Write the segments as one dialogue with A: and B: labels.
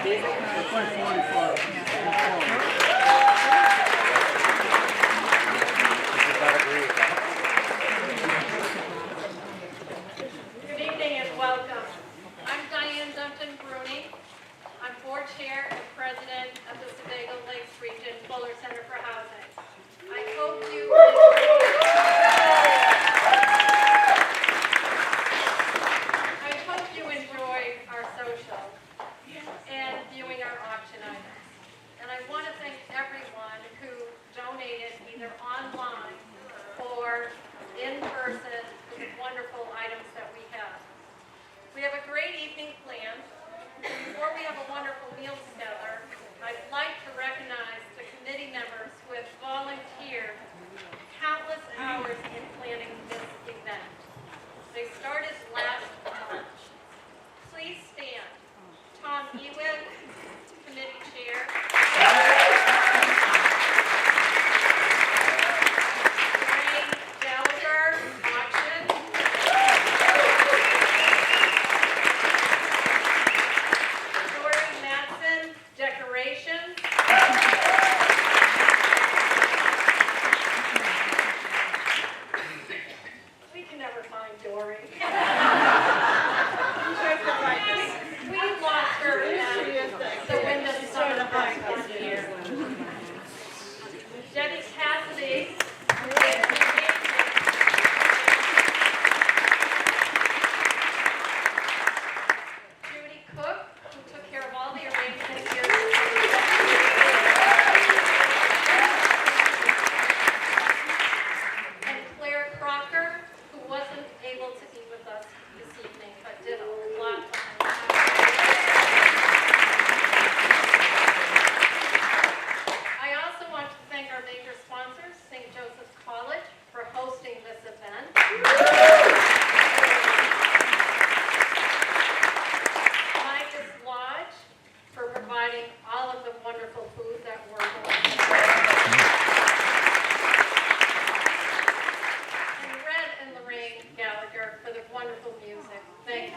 A: evening and welcome. I'm Diane Dunton-Bruni. I'm board chair and president of the Sebago Lakes Region Fuller Center for Housing. I hope you enjoy our social and viewing our auction items. And I want to thank everyone who donated either online or in person for the wonderful items that we have. We have a great evening planned. Before we have a wonderful meal together, I'd like to recognize the committee members who have volunteered countless hours in planning this event. They started last March. Please stand. Tom Ewitt, committee chair. Gallagher, auction. Dory Matson, decorations. We can never find Dory. We lost her at the window summer fest one year. Debbie Cassidy, Judy Cook, who took care of all the arrangements here. And Claire Crocker, who wasn't able to be with us this evening, but did a lot behind the scenes. I also want to thank our major sponsors, St. Joseph's College, for hosting this event. Micah's Lodge for providing all of the wonderful food that we're going to and Red and Lorraine Gallagher for the wonderful music. Thank you.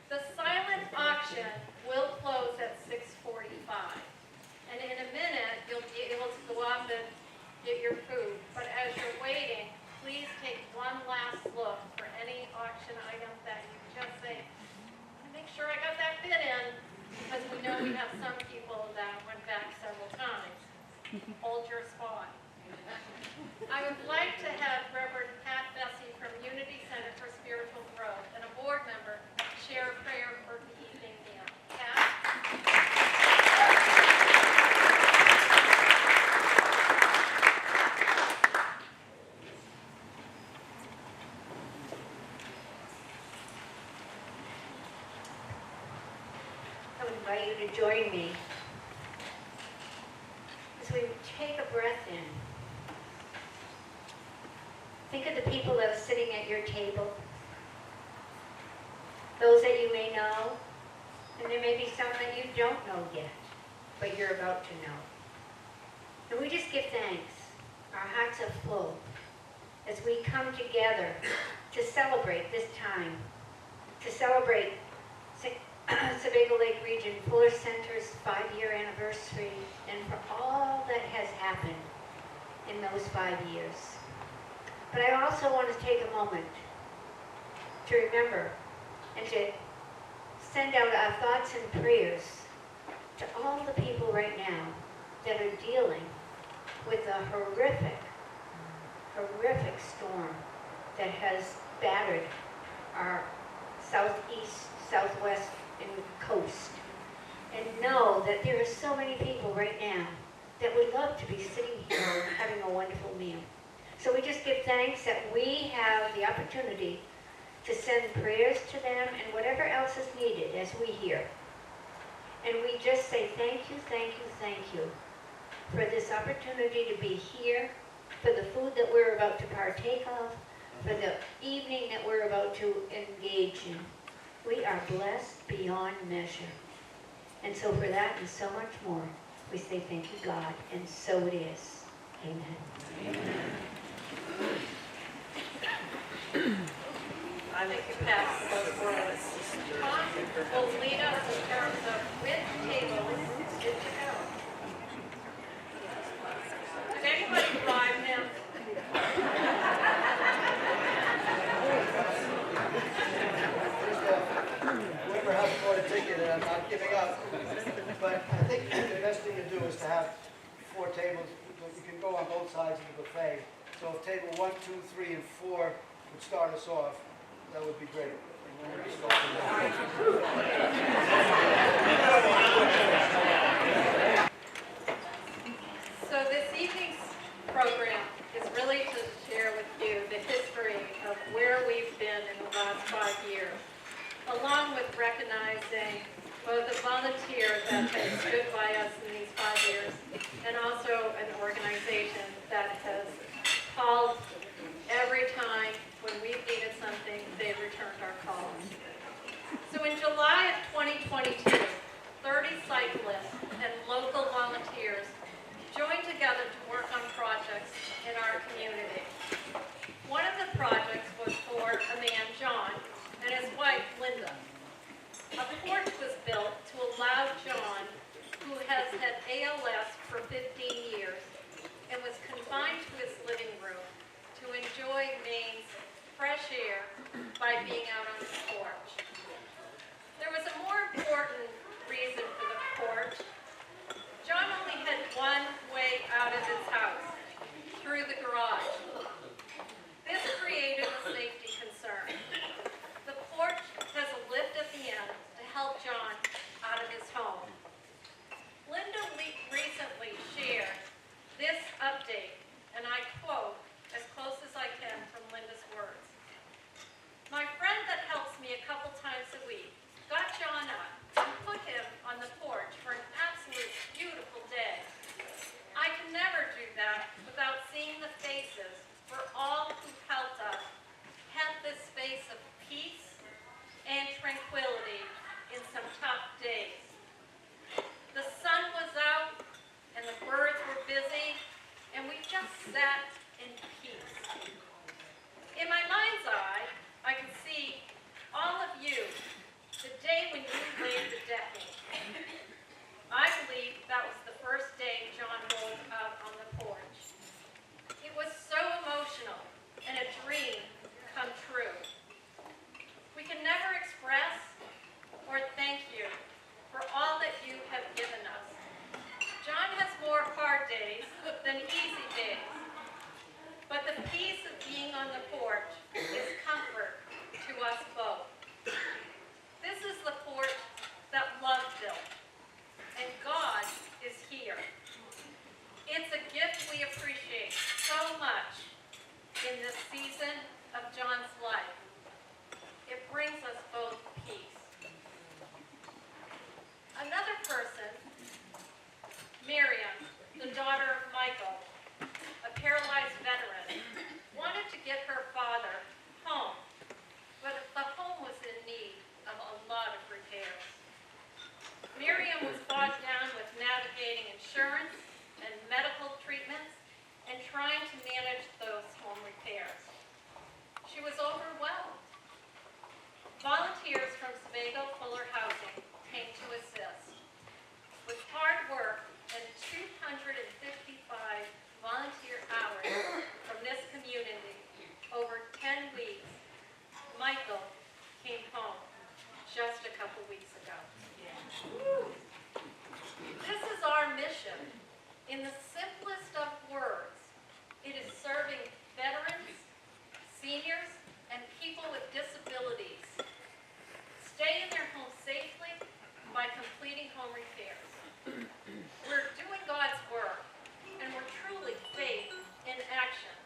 A: The silent auction will close at 6:45. And in a minute, you'll be able to go up and get your food. But as you're waiting, please take one last look for any auction item that you just say, make sure I got that bid in, because we know we have some people that went back several times. Hold your spot. I would like to have Reverend Pat Bessie from Unity Center for Spiritual Growth and a board member share a prayer for the evening meal. Pat?
B: I would invite you to join me as we take a breath in. Think of the people that are sitting at your table, those that you may know, and there may be some that you don't know yet, but you're about to know. And we just give thanks. Our hearts are full as we come together to celebrate this time, to celebrate Sebago Lake Region Fuller Center's 5-year anniversary, and for all that has happened in those 5 years. But I also want to take a moment to remember and to send out our thoughts and prayers to all the people right now that are dealing with a horrific storm that has battered our southeast, southwest, and coast. And know that there are so many people right now that would love to be sitting here having a wonderful meal. So we just give thanks that we have the opportunity to send prayers to them and whatever else is needed as we hear. And we just say thank you, thank you, thank you for this opportunity to be here, for the food that we're about to partake of, for the evening that we're about to engage in. We are blessed beyond measure. And so for that and so much more, we say thank you, God, and so it is. Amen.
C: Amen.
A: I think you passed those words. Tom will lead us in terms of which table is good to go. Did anybody bribe him?
C: Whoever has bought a ticket, and I'm not giving up, but I think the best thing to do is to have 4 tables. You can go on both sides of the buffet. So if table 1, 2, 3, and 4 would start us off, that would be great. And then we can start from there.
A: So this evening's program is really to share with you the history of where we've been in the last 5 years, along with recognizing the volunteer that has stood by us in these 5 years, and also an organization that has called every time when we've needed something, they've returned our calls. So in July of 2022, 30 cyclists and local volunteers joined together to work on projects in our community. One of the projects was for a man, John, and his wife, Linda. A porch was built to allow John, who has had ALS for 15 years and was confined to his living room, to enjoy Maine's fresh air by being out on his porch. There was a more important reason for the porch. John only had one way out of his house, through the garage. This created a safety concern. The porch has a lift at the end to help John out of his home. Linda recently shared this update, and I quote as close as I can from Linda's words. My friend that helps me a couple times a week got John up and put him on the porch for an absolute beautiful day. I can never do that without seeing the faces for all who helped us have this space of peace and tranquility in some tough days. The sun was out and the birds were busy, and we just sat in peace. In my mind's eye, I could see all of you the day when you laid the decking. I believe that was the first day John rolled out on the porch. It was so emotional and a dream come true. We can never express or thank you for all that you have given us. John has more hard days than easy days, but the peace of being on the porch is comfort to us both. This is the porch that love built, and God is here. It's a gift we appreciate so much in this season of John's life. It brings us both peace. Another person, Miriam, the daughter of Michael, a paralyzed veteran, wanted to get her father home, but the home was in need of a lot of repairs. Miriam was bogged down with navigating insurance and medical treatments and trying to manage those home repairs. She was overwhelmed. Volunteers from Sebago Fuller Housing came to assist. With hard work and 255 volunteer hours from this community over 10 weeks, Michael came home just a couple weeks ago. This is our mission. In the simplest of words, it is serving veterans, seniors, and people with disabilities stay in their homes safely by completing home repairs. We're doing God's work, and we're truly faith in action.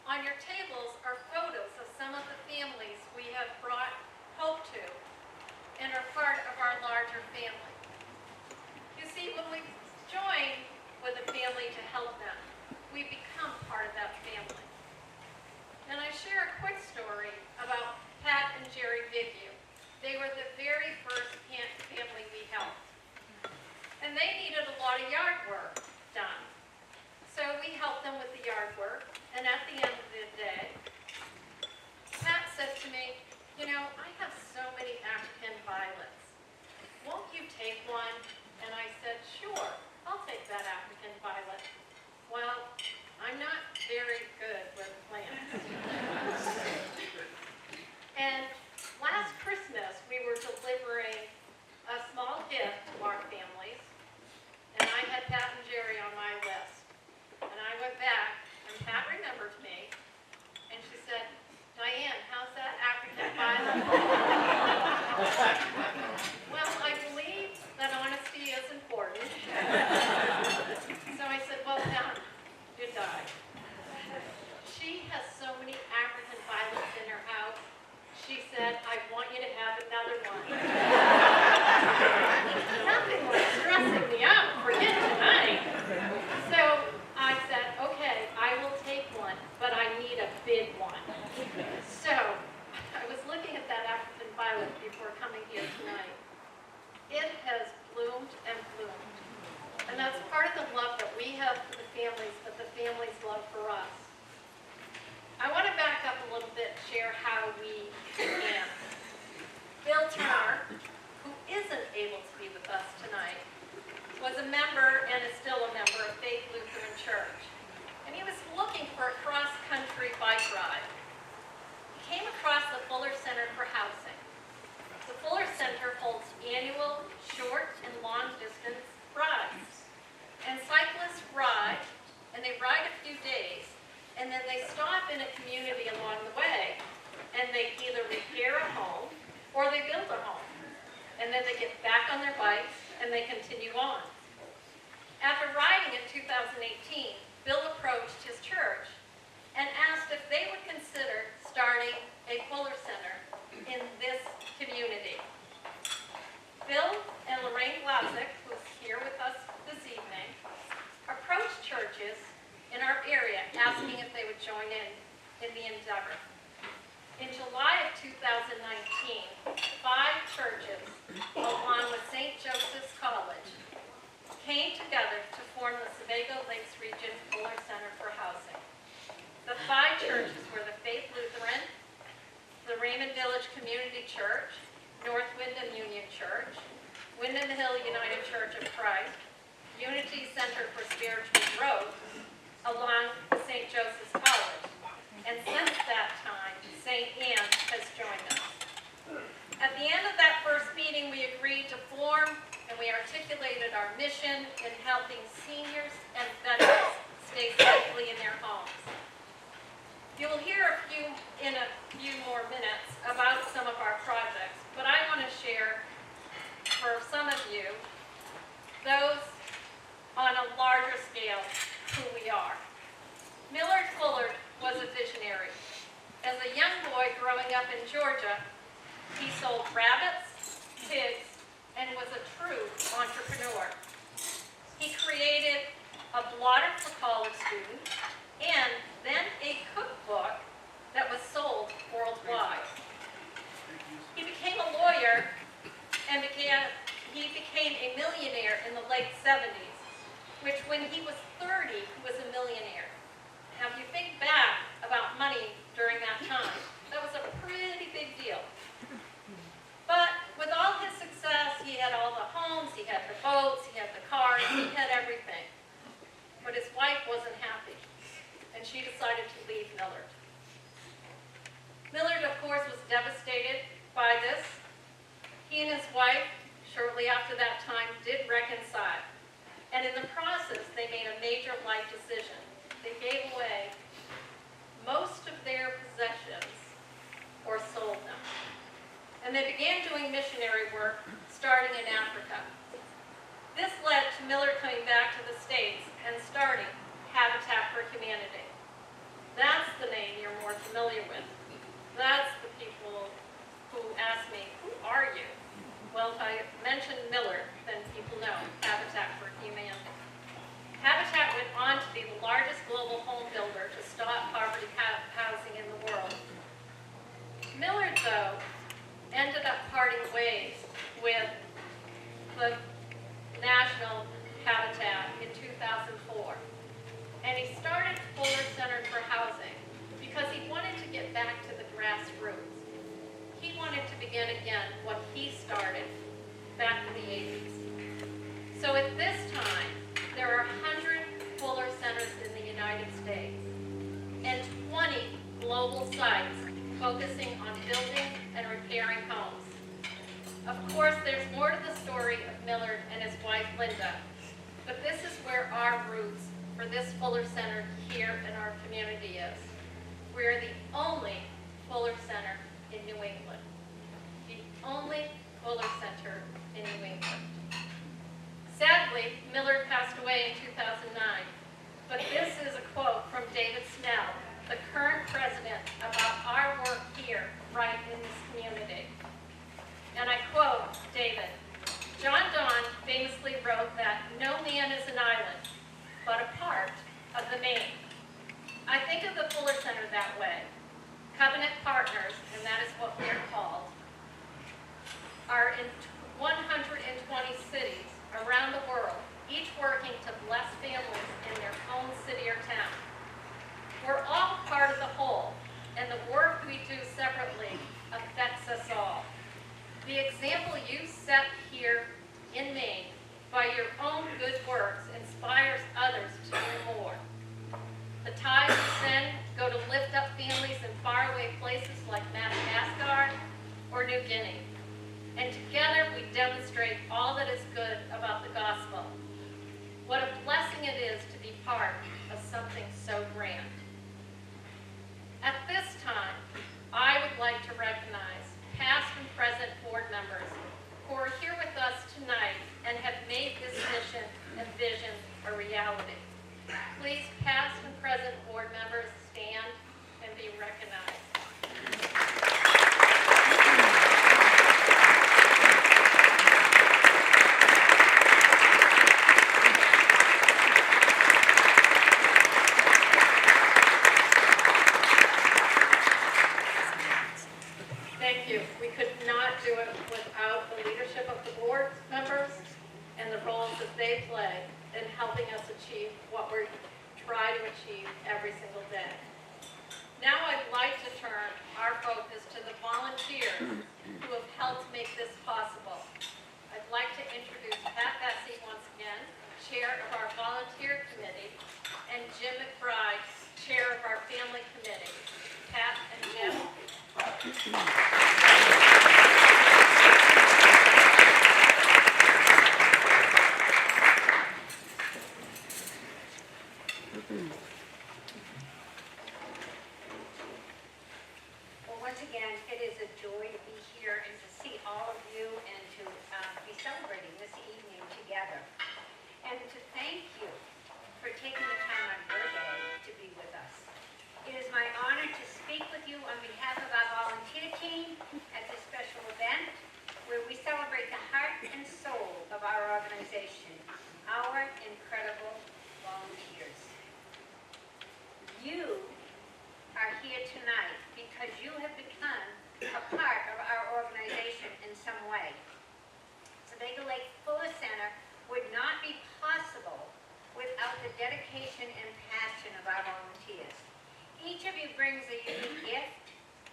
A: On your tables are photos of some of the families we have brought hope to and are part of our larger family. You see, when we join with a family to help them, we become part of that family. And I share a quick story about Pat and Jerry Vignew. They were the very first family we helped. And they needed a lot of yard work done. So we helped them with the yard work, and at the end of the day, many African violets in her house. She said, I want you to have another one. Nothing was stressing me out. Forget tonight. So I said, okay, I will take one, but I need a big one. So I was looking at that African violet before coming here tonight. It has bloomed and bloomed. And that's part of the love that we have for the families, but the families love for us. I want to back up a little bit and share how we began. Bill Turner, who isn't able to be with us tonight, was a member and is still a member of Faith Lutheran Church. And he was looking for a cross-country bike ride. He came across the Fuller Center for Housing. The Fuller Center holds annual short and long distance rides. And cyclists ride, and they ride a few days, and then they stop in a community along the way, and they either repair a home or they build a home. And then they get back on their bikes and they continue on. After riding in 2018, Bill approached his church and asked if they would consider starting a Fuller Center in this community. Bill and Lorraine Glassick, who's here with us this evening, approached churches in our area asking if they would join in the endeavor. In July of 2019, 5 churches, along with St. Joseph's College, came together to form the Sebago Lakes Region Fuller Center for Housing. The 5 churches were the Faith Lutheran, the Raymond Village Community Church, North Windham Union Church, Windham Hill United Church of Christ, Unity Center for Spiritual Growth, along with St. Joseph's College. And since that time, St. Anne has joined us. At the end of that first meeting, we agreed to form and we articulated our mission in helping seniors and veterans stay safely in their homes. You will hear in a few more minutes about some of our projects, but I want to share for some of you those on a larger scale who we are. Millard Fuller was a visionary. As a young boy growing up in Georgia, he sold rabbits, pigs, and was a true entrepreneur. He created a blotter for college students and then a cookbook that was sold worldwide. He became a lawyer and he became a millionaire in the late 70s, which when he was 30, he was a millionaire. Now, if you think back about money during that time, that was a pretty big deal. But with all his success, he had all the homes, he had the boats, he had the cars, he had everything. But his wife wasn't happy, and she decided to leave Millard. Millard, of course, was devastated by this. He and his wife, shortly after that time, did reconcile. And in the process, they made a major life decision. They gave away most of their possessions or sold them. And they began doing missionary work, starting in Africa. This led to Millard coming back to the States and starting Habitat for Humanity. That's the name you're more familiar with. That's the people who ask me, who are you? Well, if I mention Millard, then people know Habitat for Humanity. Habitat went on to be the largest global home builder to stop poverty housing in the world. Millard, though, ended up parting ways with the National Habitat in 2004. And he started Fuller Center for Housing because he wanted to get back to the grassroots. He wanted to begin again what he started back in the 80s. So at this time, there are 100 Fuller Centers in the United States and 20 global sites focusing on building and repairing homes. Of course, there's more to the story of Millard and his wife, Linda, but this is where our roots for this Fuller Center here in our community is. We're the only Fuller Center in New England. The only Fuller Center in New England. Sadly, Millard passed away in 2009, but this is a quote from David Snell, the current president about our work here, right in this community. And I quote David, "John Donne famously wrote that no man is an island, but a part of the main." I think of the Fuller Center that way. Covenant partners, and that is what we are called, are in 120 cities around the world, each working to bless families in their own city or town. We're all part of the whole, and the work we do separately affects us all. The example you set here in Maine by your own good works inspires others to do more. The tithes you send go to lift up families in faraway places like Madagascar or New Guinea. And together we demonstrate all that is good about the gospel. What a blessing it is to be part of something so grand. At this time, I would like to recognize past and present board members who are here with us tonight and have made this mission and vision a reality. Please, past and present board members, stand and be recognized. Thank you. We could not do it without the leadership of the board members and the roles that they play in helping us achieve what we try to achieve every single day. Now I'd like to turn our focus to the volunteers who have helped make this possible. I'd like to introduce Pat Bessie once again, Chair of our Volunteer Committee, and Jim McBride, Chair of our Family Committee. Pat and Jim.
B: Well, once again, it is a joy to be here and to see all of you and to be celebrating this evening together. And to thank you for taking the time on your day to be with us. It is my honor to speak with you on behalf of our volunteer team at this special event where we celebrate the heart and soul of our organization, our incredible volunteers. You are here tonight because you have become a part of our organization in some way. Sebago Lake Fuller Center would not be possible without the dedication and passion of our volunteers. Each of you brings a unique gift,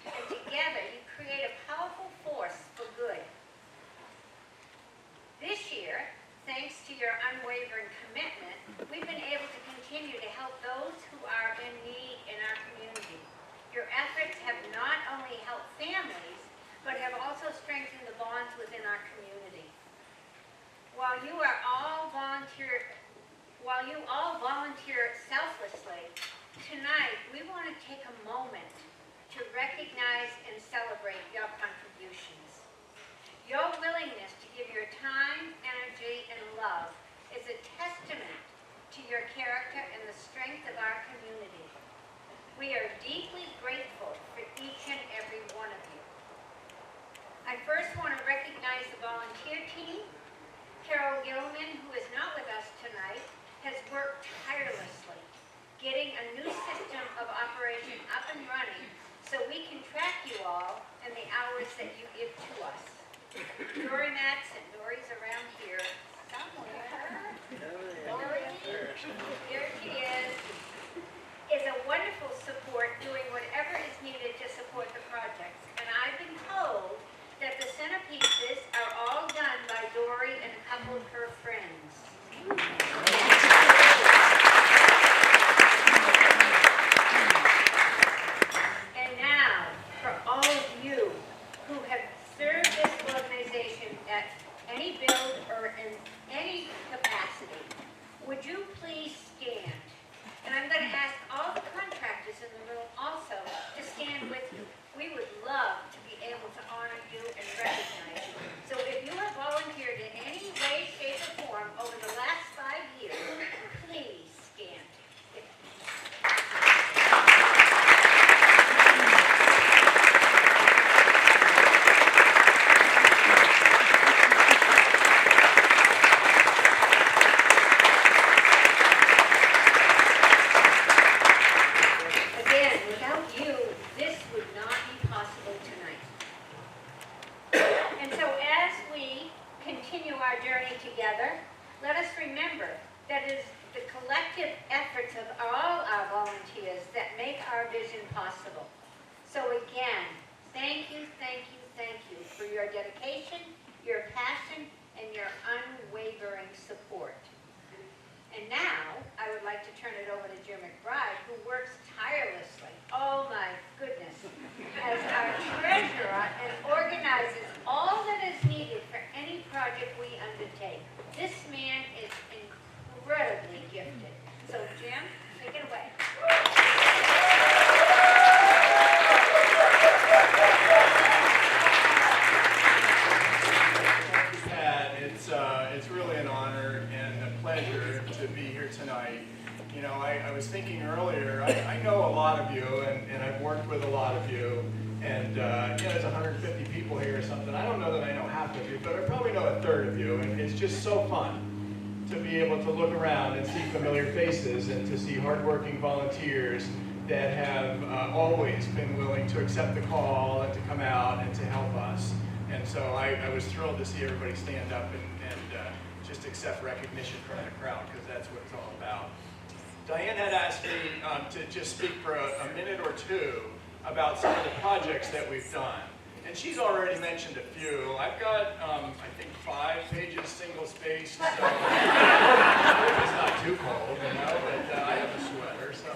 B: and together you create a powerful force for good. This year, thanks to your unwavering commitment, we've been able to continue to help those who are in need in our community. Your efforts have not only helped families, but have also strengthened the bonds within our community. While you all volunteer selflessly, tonight we want to take a moment to recognize and celebrate your contributions. Your willingness to give your time, energy, and love is a testament to your character and the strength of our community. We are deeply grateful for each and every one of you. I first want to recognize the volunteer team. Carol Gilman, who is not with us tonight, has worked tirelessly, getting a new system of operation up and running so we can track you all and the hours that you give to us. Dory Madsen, Dory's around here somewhere. Dory, here she is a wonderful support doing whatever is needed to support the projects. And I've been told that the centerpieces are all done by Dory and a couple of her friends. And now, for all of you who have served this organization at any build or in any capacity, would you please stand? And I'm going to ask all the contractors in the room also to stand So again, thank you, thank you, thank you for your dedication, your passion, and your unwavering support. And now, I would like to turn it over to Jim McBride, who works tirelessly, oh my goodness, as our treasurer and organizes all that is needed for any project we undertake. This man is incredibly gifted. So Jim, take it away.
D: It's really an honor and a pleasure to be here tonight. You know, I was thinking earlier, I know a lot of you, and I've worked with a lot of you, and you know, there's 150 people here or something. I don't know that I know half of you, but I probably know a third of you, and it's just so fun to be able to look around and see familiar faces and to see hardworking volunteers that have always been willing to accept the call and to come out and to help us. And so I was thrilled to see everybody stand up and just accept recognition from the crowd, because that's what it's all about. Diane had asked me to just speak for a minute or two about some of the projects that we've done. And she's already mentioned a few. I've got, I think, 5 pages single-spaced, so it's not too cold, you know, but I have a sweater, so.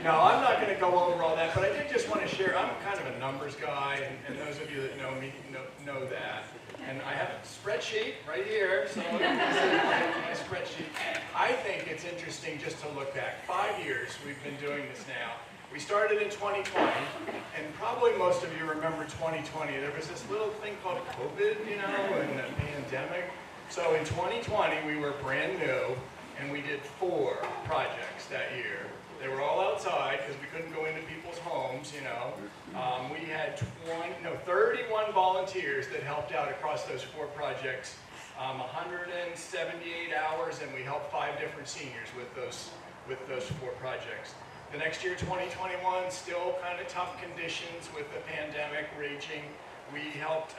D: No, I'm not going to go over all that, but I did just want to share, I'm kind of a numbers guy, and those of you that know me know that. And I have a spreadsheet right here, so you can see my spreadsheet. I think it's interesting just to look back. 5 years we've been doing this now. We started in 2020, and probably most of you remember 2020. There was this little thing called COVID, you know, and the pandemic. So in 2020, we were brand new, and we did 4 projects that year. They were all outside because we couldn't go into people's homes, you know. We had 31 volunteers that helped out across those 4 projects, 178 hours, and we helped 5 different seniors with those 4 projects. The next year, 2021, still kind of tough conditions with the pandemic raging. We helped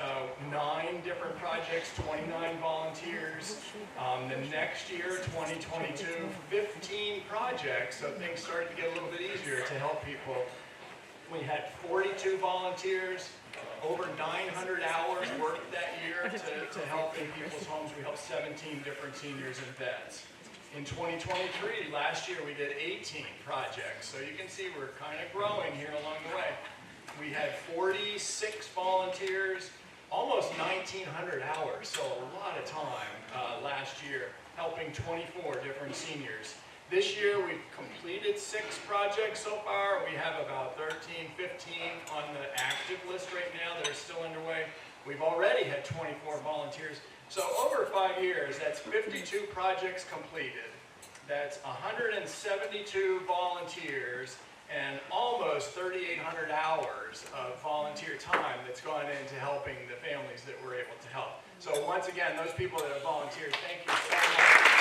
D: 9 different projects, 29 volunteers. The next year, 2022, 15 projects, so things started to get a little bit easier to help people. We had 42 volunteers, over 900 hours worked that year to help in people's homes. We helped 17 different seniors and vets. In 2023, last year, we did 18 projects. So you can see we're kind of growing here along the way. We had 46 volunteers, almost 1,900 hours, so a lot of time last year, helping 24 different seniors. This year, we've completed 6 projects so far. We have about 13, 15 on the active list right now that are still underway. We've already had 24 volunteers. So over 5 years, that's 52 projects completed. That's 172 volunteers and almost 3,800 hours of volunteer time that's gone into helping the families that we're able to help. So once again, those people that have volunteered, thank you so much.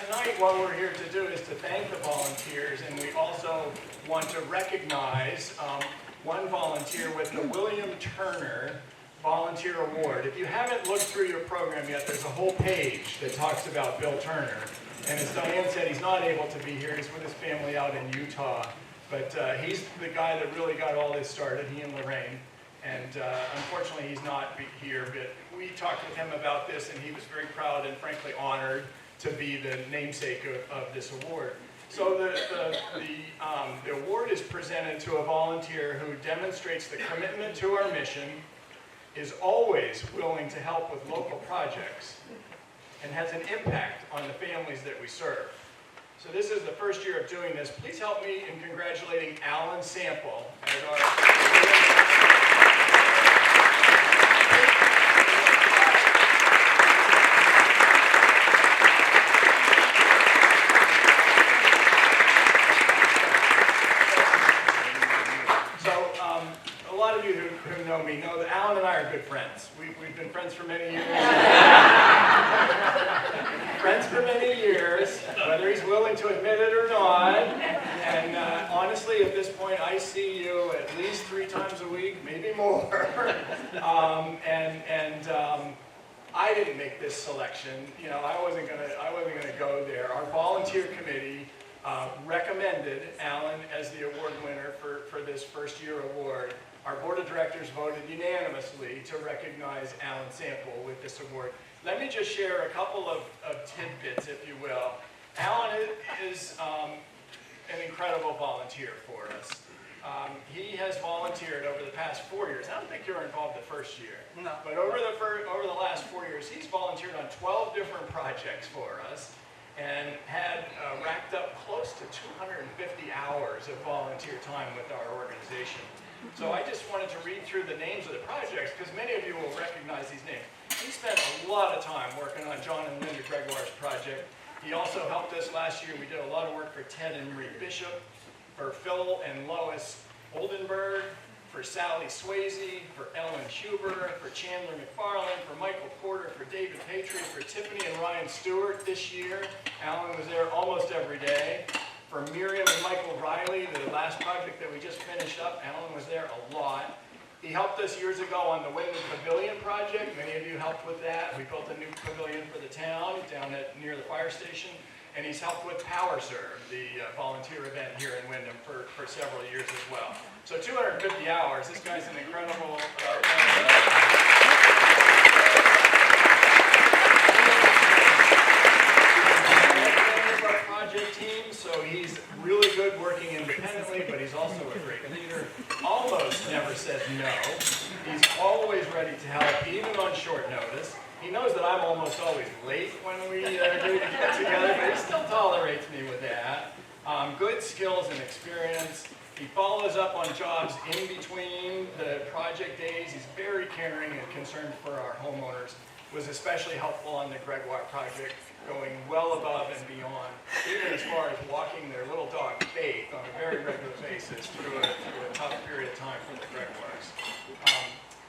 D: Tonight, what we're here to do is to thank the volunteers, and we also want to recognize one volunteer with the William Turner Volunteer Award. If you haven't looked through your program yet, there's a whole page that talks about Bill Turner. And as Diane said, he's not able to be here. He's with his family out in Utah. But he's the guy that really got all this started, he and Lorraine. And unfortunately, he's not here. But we talked with him about this, and he was very proud and frankly honored to be the namesake of this award. So the award is presented to a volunteer who demonstrates the commitment to our mission, is always willing to help with local projects, and has an impact on the families that we serve. So this is the first year of doing this. Please help me in congratulating Alan Sample as our... who know me know that Alan and I are good friends. We've been friends for many years. Friends for many years, whether he's willing to admit it or not. And honestly, at this point, I see you at least 3 times a week, maybe more. I didn't make this selection. You know, I wasn't gonna go there. Our volunteer committee recommended Alan as the award winner for this first year award. Our board of directors voted unanimously to recognize Alan Sample with this award. Let me just share a couple of tidbits, if you will. Alan is an incredible volunteer for us. He has volunteered over the past 4 years. I don't think you were involved the first year.
C: No.
D: But over the last 4 years, he's volunteered on 12 different projects for us and had racked up close to 250 hours of volunteer time with our organization. So I just wanted to read through the names of the projects because many of you will recognize these names. He spent a lot of time working on John and Linda Gregoire's project. He also helped us last year. We did a lot of work for Ted and Marie Bishop, for Phil and Lois Oldenburg, for Sally Swayze, for Ellen Huber, for Chandler McFarland, for Michael Porter, for David Patry, for Tiffany and Ryan Stewart this year. Alan was there almost every day. For Miriam and Michael Riley, the last project that we just finished up, Alan was there a lot. He helped us years ago on the Wyndham Pavilion project. Many of you helped with that. We built a new pavilion for the town down near the fire station. And he's helped with PowerServe, the volunteer event here in Wyndham, for several years as well. So 250 hours. This guy's an incredible our project team, so he's really good working independently, but he's also a great leader. Almost never says no. He's always ready to help, even on short notice. He knows that I'm almost always late when we agree to get together, but he still tolerates me with that. Good skills and experience. He follows up on jobs in between the project days. He's very caring and concerned for our homeowners. Was especially helpful on the Gregoire project, going well above and beyond, even as far as walking their little dog Faith on a very regular basis through a tough period of time for the Gregoires.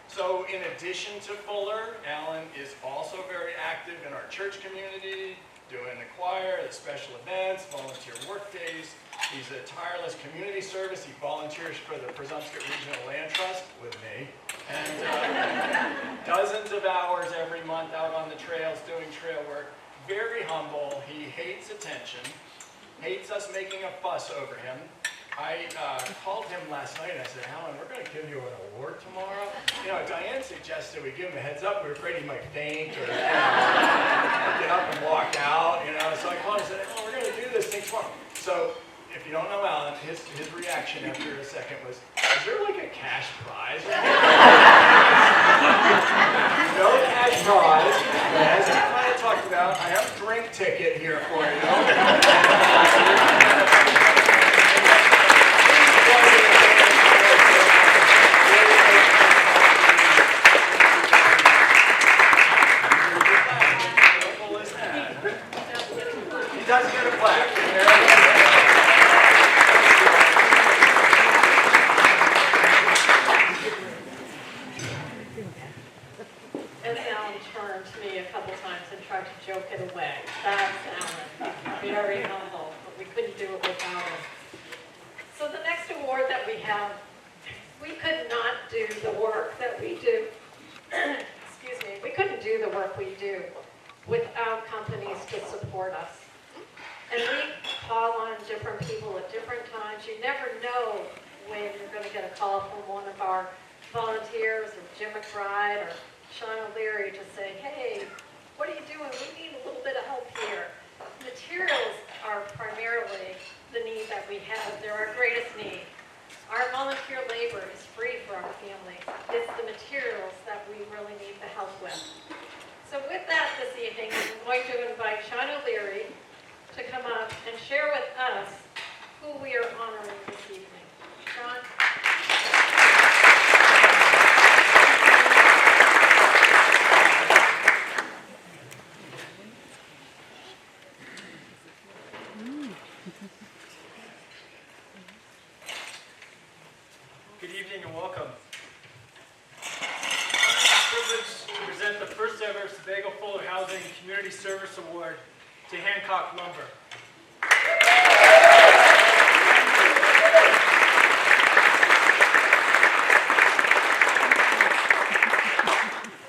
D: So in addition to Fuller, Alan is also very active in our church community, doing the choir, the special events, volunteer work days. He's a tireless community service. He volunteers for the Presumpscot Regional Land Trust with me. And dozens of hours every month out on the trails doing trail work. Very humble. He hates attention. Hates us making a fuss over him. I called him last night and I said, Alan, we're going to give you an award tomorrow. You know, Diane suggested we give him a heads up. We were afraid he might faint or get up and walk out, you know. So I called him and said, oh, we're going to do this thing tomorrow. So if you don't know Alan, his reaction after a second was, is there like a cash prize? No cash prize. But as we kind of talked about, I have a drink ticket here for you. Does get a plaque.
E: As Alan turned to me a couple times and tried to joke it away. That's Alan. Very humble, but we couldn't do it without him. So the next award that we have, we could not do the work that we do. Excuse me. We couldn't do the work we do without companies to support us. And we call on different people at different times. You never know when you're going to get a call from one of our volunteers, or Jim McBride, or Sean O'Leary, to say, hey, what are you doing? We need a little bit of help here. Materials are primarily the need that we have. They're our greatest need. Our volunteer labor is free for our family. It's the materials that we really need the help with. So with that this evening, I'm going to invite Sean O'Leary to come up and share with us who we are honoring this evening. Sean?
F: Good evening and welcome. I'm privileged to present the first ever Sebago Fuller Housing Community Service Award to Hancock Lumber.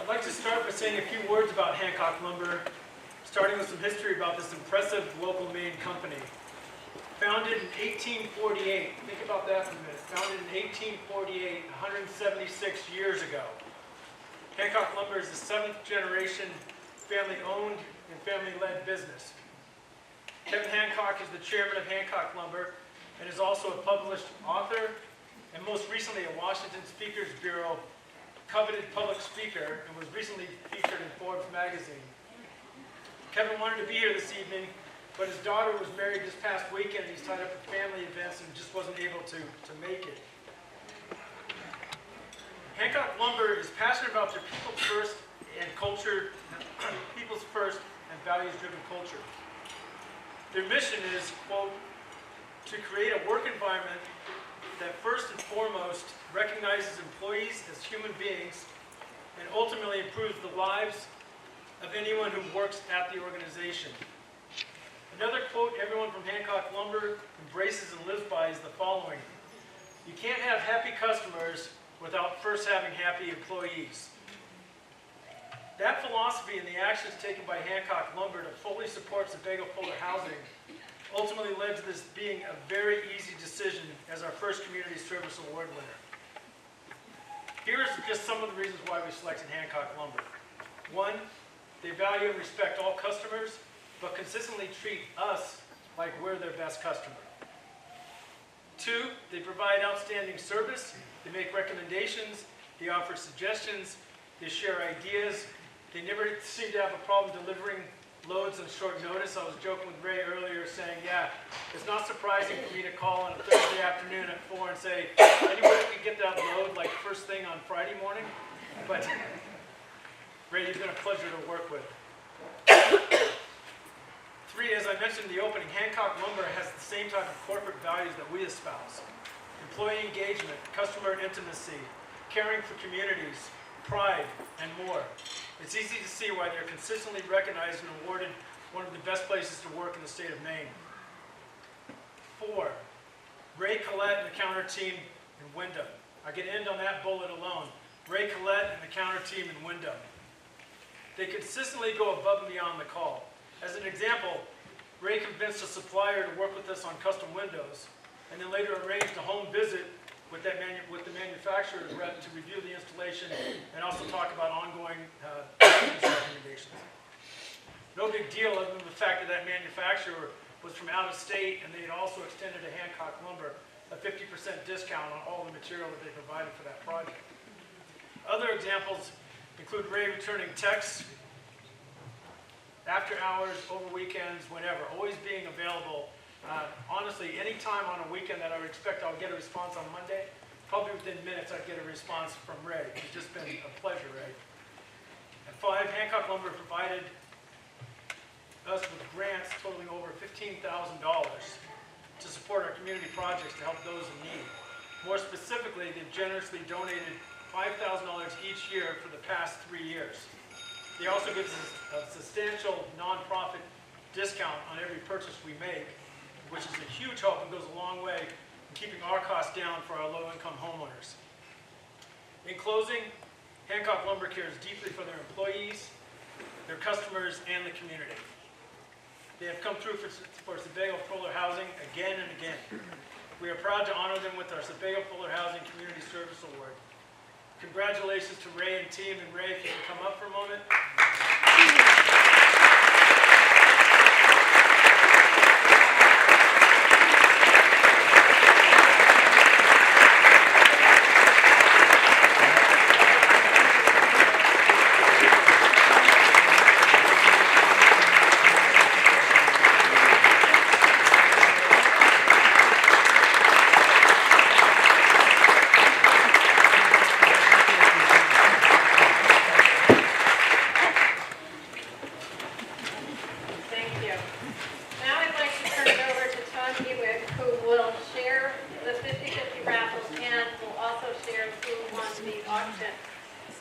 F: I'd like to start by saying a few words about some history about this impressive local Maine company. Founded in 1848, think about that for a minute. Founded in 1848, 176 years ago. Hancock Lumber is the 7th generation family-owned and family-led business. Kevin Hancock is the chairman of Hancock Lumber and is also a published author and most recently a Washington Speakers Bureau coveted public speaker and was recently featured in Forbes magazine. Kevin wanted to be here this evening, but his daughter was married this past weekend and he's tied up with family events and just wasn't able to make it. Hancock Lumber is passionate about their people first and culture, people's first and values-driven culture. Their mission is, quote, to create a work environment that first and foremost recognizes employees as human beings and ultimately improves the lives of anyone who works at the organization. Another quote everyone from Hancock Lumber embraces and lives by is the following: you can't have happy customers without first having happy employees. That philosophy and the actions taken by Hancock Lumber to fully support Sebago Fuller Housing ultimately led to this being a very easy decision as our first Community Service Award winner. Here are just some of the reasons why we selected Hancock Lumber. 1, they value and respect all customers, but consistently treat us like we're their best customer. 2, they provide outstanding service, they make recommendations, they offer suggestions, they share ideas. They never seem to have a problem delivering loads on short notice. I was joking with Ray earlier saying, yeah, it's not surprising for me to call on a Thursday afternoon at 4 and say, anybody can get that load like first thing on Friday morning? But Ray, you've been a pleasure to work with. 3, as I mentioned in the opening, Hancock Lumber has the same type of corporate values that we espouse. Employee engagement, customer intimacy, caring for communities, pride, and more. It's easy to see why they're consistently recognized and awarded one of the best places to work in the state of Maine. 4, Ray Collette and the counter team in Wyndham. I could end on that bullet alone. Ray Collette and the counter team in Wyndham. They consistently go above and beyond the call. As an example, Ray convinced a supplier to work with us on custom windows, and then later arranged a home visit with the manufacturer's rep to review the installation and also talk about ongoing maintenance recommendations. No big deal other than the fact that that manufacturer was from out of state and they had also extended to Hancock Lumber a 50% discount on all the material that they provided for that project. Other examples include Ray returning texts after hours, over weekends, whenever, always being available. Honestly, any time on a weekend that I would expect I'll get a response on Monday, probably within minutes I'd get a response from Ray. It's just been a pleasure, Ray. And 5, Hancock Lumber provided us with grants totaling over $15,000 to support our community projects to help those in need. More specifically, they've generously donated $5,000 each year for the past 3 years. They also give us a substantial nonprofit discount on every purchase we make, which is a huge help and goes a long way in keeping our costs down for our low-income homeowners. In closing, Hancock Lumber cares deeply for their employees, their customers, and the community. They have come through for Sebago Fuller Housing again and again. We are proud to honor them with our Sebago Fuller Housing Community Service Award. Congratulations to Ray and team, and Ray, if you can come up for a moment.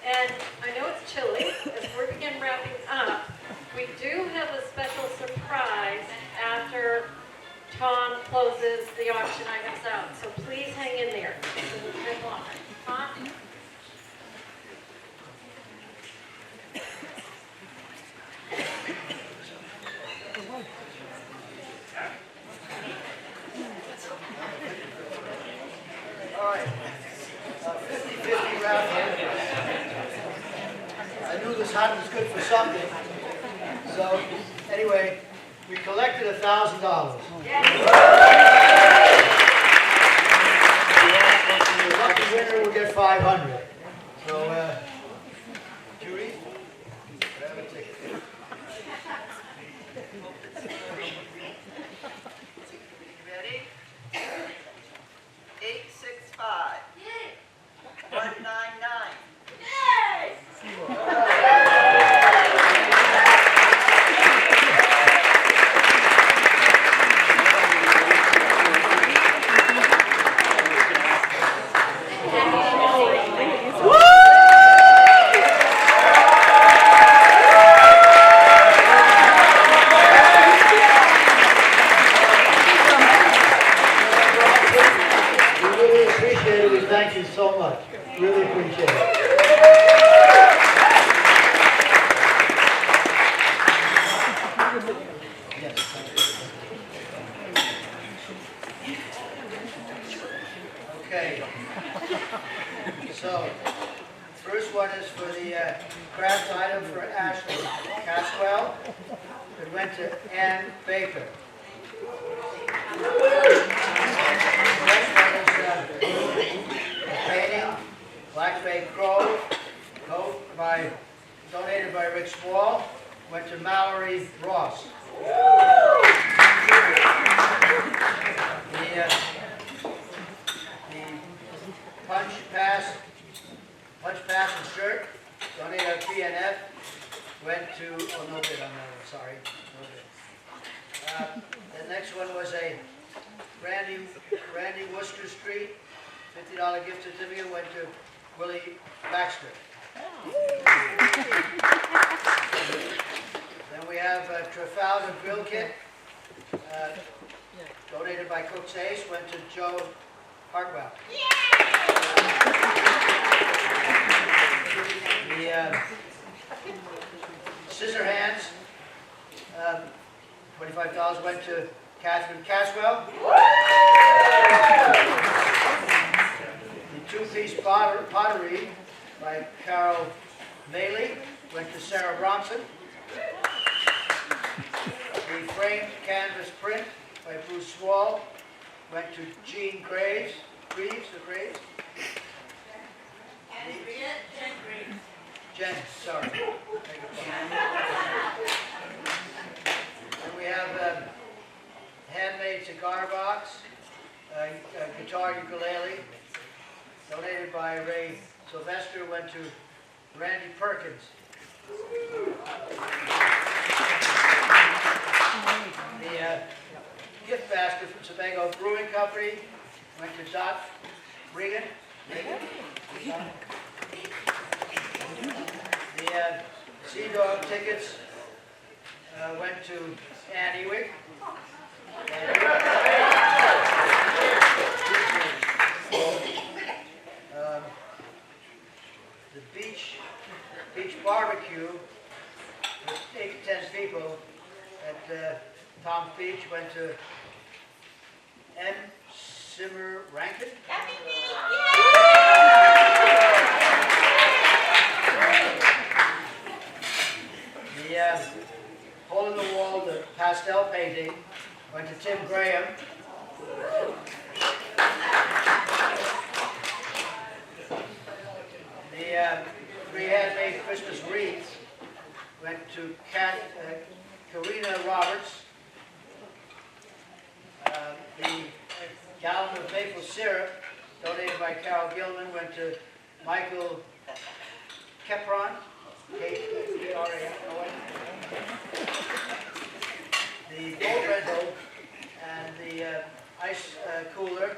E: And I know it's chilly, as we begin wrapping up, we do have a special surprise after Tom closes the auction items out. So please hang in there. It's a little bit longer. Tom?
C: something. So, anyway, we collected $1,000. The lucky winner will get 500. So, Judy, grab a ticket.
G: Ready? 865. 199.
C: We really appreciate it. We thank you so much. Really appreciate it. Yes. Okay. So, first one is for the craft item for Ashley Caswell. It went to Ann Baker. Next one is painting, Black Bay Grove, donated by Rick Small, went to Mallory Ross. The punch pass and shirt, donated by PNF, went to, oh, no bid on that one, sorry. No bid. The next one was a Randy Worcester Street, $50 gift certificate went to Willie Baxter. Then we have a Trafalgar Grill Kit, donated by Cook's Ace, went to Joe Hartwell. The scissor hands, $25 went to Catherine Caswell. The two-piece pottery by Carol Bailey went to Sarah Bronson. The framed canvas print by Bruce Swall went to Jean Graves. Jen, sorry. And we have a handmade cigar box, a guitar ukulele, donated by Ray Sylvester, went to Randy Perkins. The gift basket from Sebago Brewing Company went to Dot Regan. The Sea Dog tickets went to Ann Ewick. The beach barbecue with 8 to 10 people at Tom's Beach went to M. Simmer Rankin. The hole in the wall, the pastel painting, went to Tim Graham. The 3 handmade Christmas wreaths went to Karina Roberts. The gallon of maple syrup, donated by Carol Gilman, went to Michael Kepron, K-E-R-A-N. The boat rental and the ice cooler,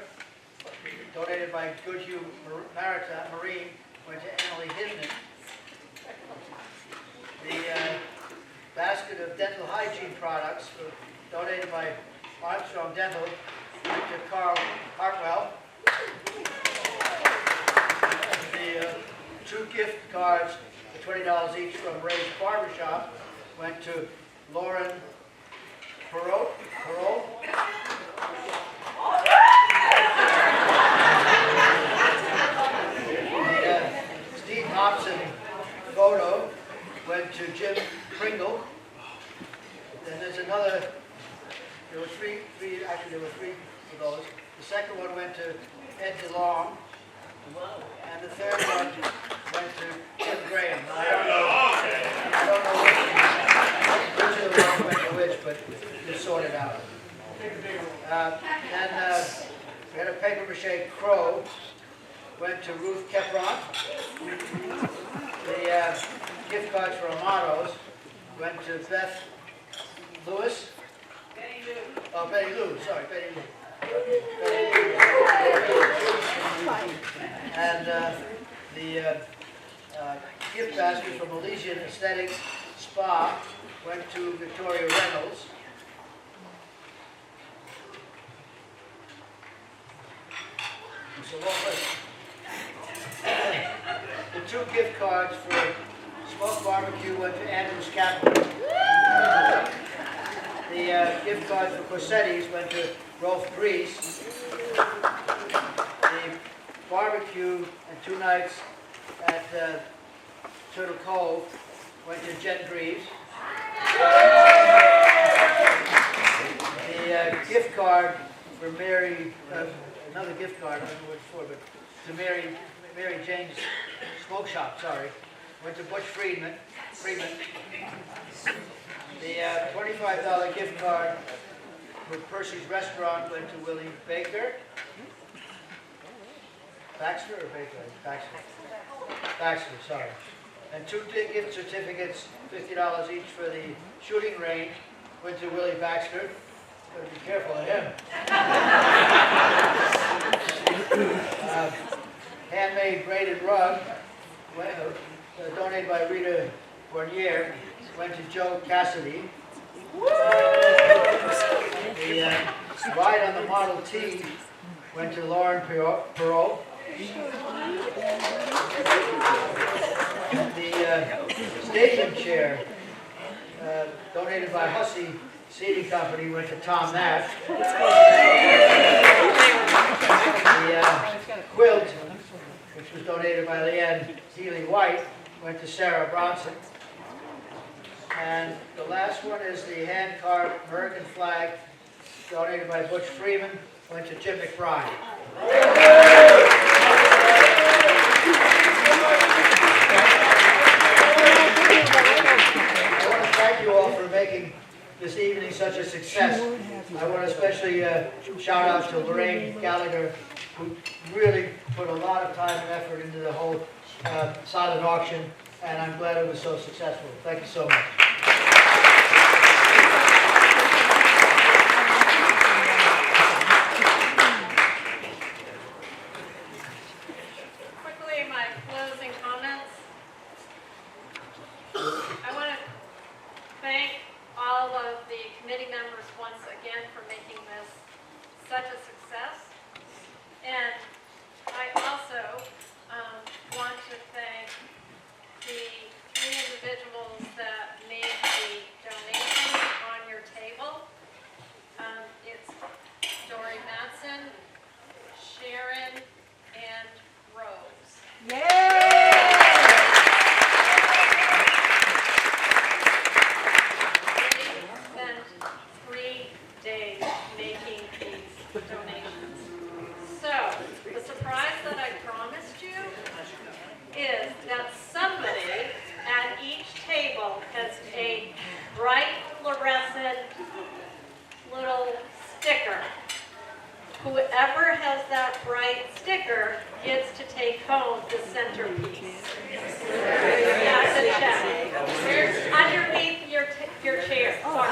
C: donated by Goodhue Marine, went to Emily Hinman. The basket of dental hygiene products, donated by Armstrong Dental, went to Carl Hartwell. The 2 gift cards for $20 each from Ray's Barbershop went to Lauren Perot. The Steve Hobson photo went to Jim actually there were three of those. The second one went to Ed DeLong. And the third one went to Tim Graham. Now, I don't know which of the ones went to which, but just sort it out. Then we had a paper mache crow, went to Ruth Kepron. The gift cards for Amados went to Beth Lewis. Oh, Betty Lou, sorry, Betty Lou. And the gift basket from Elysian Aesthetics Spa went to Victoria Reynolds. It's a long list. The two gift cards for smoked barbecue went to Andrews Capital. The gift cards for Corsetti's went to Rolf Grease. The barbecue and 2 nights at Turtle Cove went to Jen Greaves. The gift card for Mary, another gift card, I don't know what it's for, but to Mary Jane's Smoke Shop, sorry, went to Butch Freeman. The $25 gift card for Percy's Restaurant went to Willie Baker. Baxter or Baker? Baxter, sorry. And 2 gift certificates, $50 each for the shooting range, went to Willie Baxter. Gotta be careful of him. Handmade braided rug, donated by Rita Fournier, went to Joe Cassidy. The ride on the Model T went to Lauren Perot. The stadium chair, donated by Hussey Seating Company, went to Tom Nash. The quilt, which was donated by Leanne Healy White, went to Sarah Bronson. And the last one is the hand-carved American flag, donated by Butch Freeman, went to Jim McBride. I want to thank you all for making this evening such a success. I want to especially shout out to Lorraine Gallagher, who really put a lot of time and effort into the whole silent auction, and I'm glad it was so successful. Thank you so much.
A: Quickly, my closing comments. I want to thank all of the committee members once again for making this such a success. And I also want to thank the 3 individuals that made the donation on your table. It's Dory Matson, Sharon, and Rose. They spent 3 days making these donations. So, the surprise that I promised you is that somebody at each table has a bright fluorescent little sticker. Whoever has that bright sticker gets to take home the centerpiece. That's a check. Underneath your chair. Sorry.